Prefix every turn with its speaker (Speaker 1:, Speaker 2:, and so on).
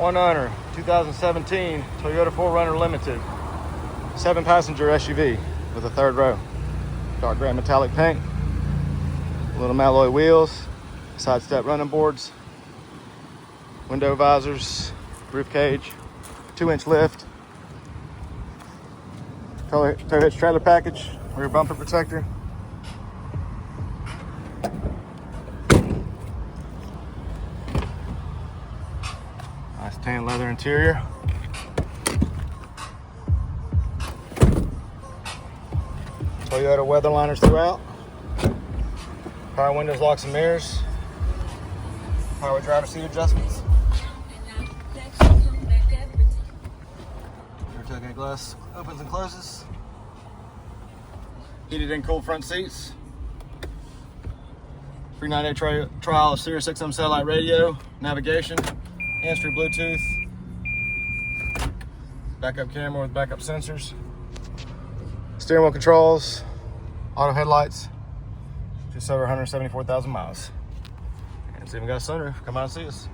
Speaker 1: 4Runner 2017 Toyota 4Runner Limited. 7-passenger SUV with a third row. Dark gray metallic paint. Aluminum alloy wheels. Side step running boards. Window visors. Roof cage. 2-inch lift. Tow hitch trailer package. Rear bumper protector. Nice tan leather interior. Toyota weather liners throughout. Power windows, locks and mirrors. Power driver seat adjustments. Rear tailgate glass opens and closes. Heated and cooled front seats. Free 9-day trial of Sirius XM satellite radio, navigation, hands-free Bluetooth, backup camera with backup sensors, steering wheel controls, auto headlights, just over 174,000 miles. And it's even got a sunroof. Come out and see us.